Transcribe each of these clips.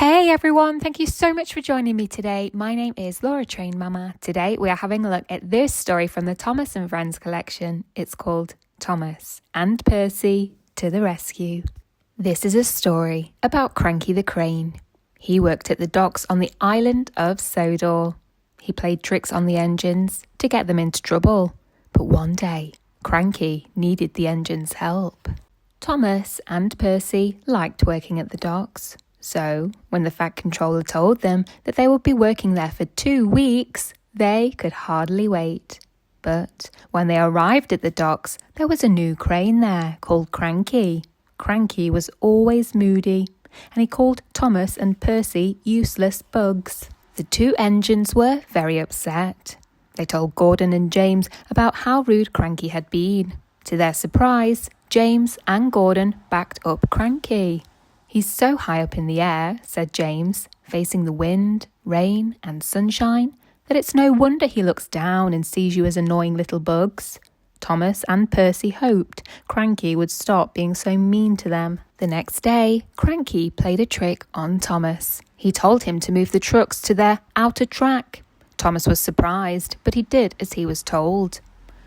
Hey everyone, thank you so much for joining me today. My name is Laura Train Mama. Today we are having a look at this story from the Thomas and Friends collection. It's called Thomas and Percy to the Rescue. This is a story about Cranky the Crane. He worked at the docks on the island of Sodor. He played tricks on the engines to get them into trouble. But one day, Cranky needed the engine's help. Thomas and Percy liked working at the docks. So, when the Fat Controller told them that they would be working there for 2 weeks, they could hardly wait. But when they arrived at the docks, there was a new crane there called Cranky. Cranky was always moody, and he called Thomas and Percy useless bugs. The 2 engines were very upset. They told Gordon and James about how rude Cranky had been. To their surprise, James and Gordon backed up Cranky. "He's so high up in the air," said James, facing the wind, rain and sunshine, "that it's no wonder he looks down and sees you as annoying little bugs." Thomas and Percy hoped Cranky would stop being so mean to them. The next day, Cranky played a trick on Thomas. He told him to move the trucks to their outer track. Thomas was surprised, but he did as he was told.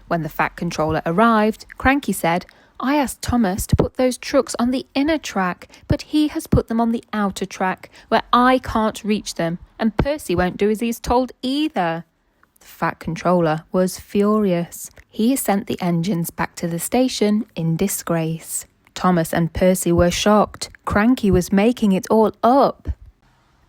When the Fat Controller arrived, Cranky said, "I asked Thomas to put those trucks on the inner track, but he has put them on the outer track, where I can't reach them, and Percy won't do as he's told either." The Fat Controller was furious. He sent the engines back to the station in disgrace. Thomas and Percy were shocked. Cranky was making it all up.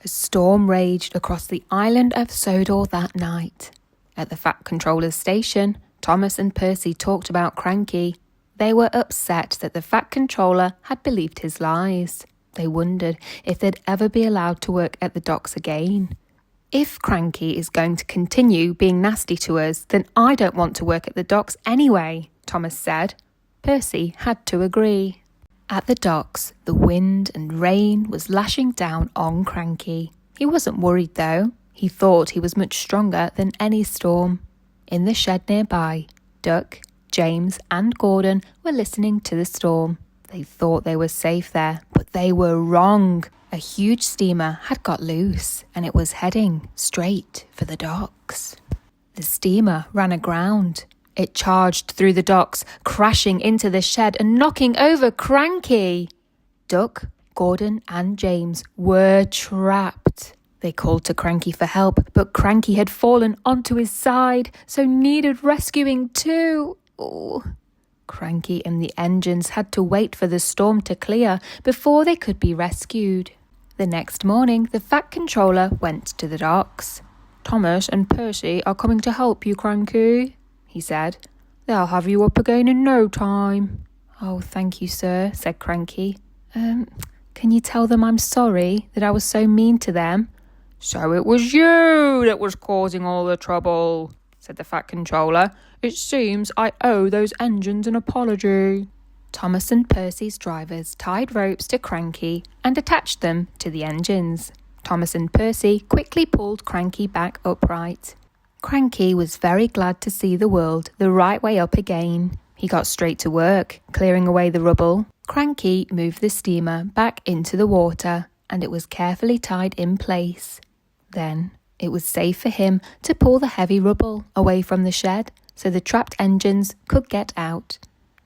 A storm raged across the island of Sodor that night. At the Fat Controller's station, Thomas and Percy talked about Cranky. They were upset that the Fat Controller had believed his lies. They wondered if they'd ever be allowed to work at the docks again. "If Cranky is going to continue being nasty to us, then I don't want to work at the docks anyway," Thomas said. Percy had to agree. At the docks, the wind and rain was lashing down on Cranky. He wasn't worried though. He thought he was much stronger than any storm. In the shed nearby, Duck, James and Gordon were listening to the storm. They thought they were safe there, but they were wrong. A huge steamer had got loose and it was heading straight for the docks. The steamer ran aground. It charged through the docks, crashing into the shed and knocking over Cranky. Duck, Gordon and James were trapped. They called to Cranky for help, but Cranky had fallen onto his side, so needed rescuing too. Oh. Cranky and the engines had to wait for the storm to clear before they could be rescued. The next morning, the Fat Controller went to the docks. "Thomas and Percy are coming to help you, Cranky," he said. "They'll have you up again in no time." "Oh, thank you, sir," said Cranky. Can you tell them I'm sorry that I was so mean to them?" "So it was you that was causing all the trouble," said the Fat Controller. "It seems I owe those engines an apology." Thomas and Percy's drivers tied ropes to Cranky and attached them to the engines. Thomas and Percy quickly pulled Cranky back upright. Cranky was very glad to see the world the right way up again. He got straight to work, clearing away the rubble. Cranky moved the steamer back into the water, and it was carefully tied in place. Then it was safe for him to pull the heavy rubble away from the shed so the trapped engines could get out.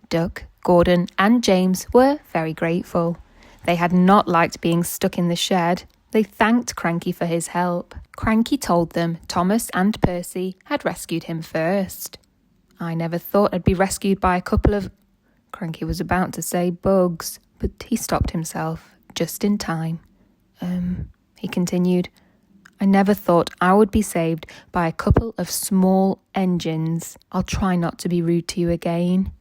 Duck, Gordon and James were very grateful. They had not liked being stuck in the shed. They thanked Cranky for his help. Cranky told them Thomas and Percy had rescued him first. "I never thought I'd be rescued by a couple of..." Cranky was about to say bugs, but he stopped himself just in time. He continued, "I never thought I would be saved by a couple of small engines. I'll try not to be rude to you again."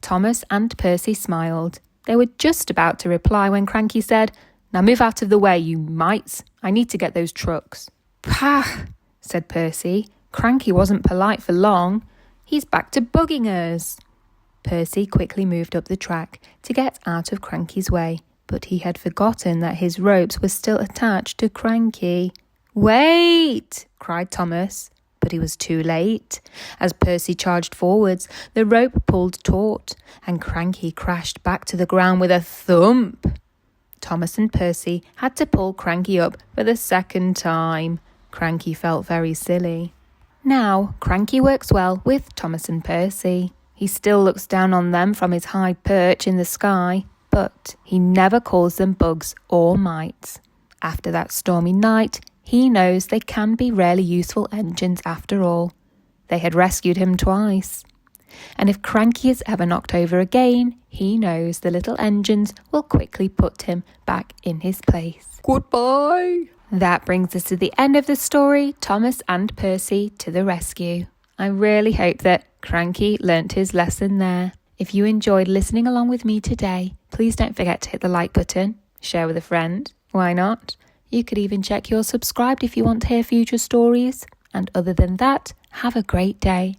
Thomas and Percy smiled. They were just about to reply when Cranky said, "Now move out of the way, you mites. I need to get those trucks." "Pah," said Percy. Cranky wasn't polite for long. "He's back to bugging us." Percy quickly moved up the track to get out of Cranky's way, but he had forgotten that his ropes were still attached to Cranky. "Wait!" cried Thomas, but he was too late. As Percy charged forwards, the rope pulled taut, and Cranky crashed back to the ground with a thump. Thomas and Percy had to pull Cranky up for the second time. Cranky felt very silly. Now, Cranky works well with Thomas and Percy. He still looks down on them from his high perch in the sky, but he never calls them bugs or mites. After that stormy night, he knows they can be really useful engines after all. They had rescued him twice. And if Cranky is ever knocked over again, he knows the little engines will quickly put him back in his place. Goodbye. That brings us to the end of the story, Thomas and Percy to the rescue. I really hope that Cranky learnt his lesson there. If you enjoyed listening along with me today, please don't forget to hit the like button, share with a friend. Why not? You could even check you're subscribed if you want to hear future stories. And other than that, have a great day.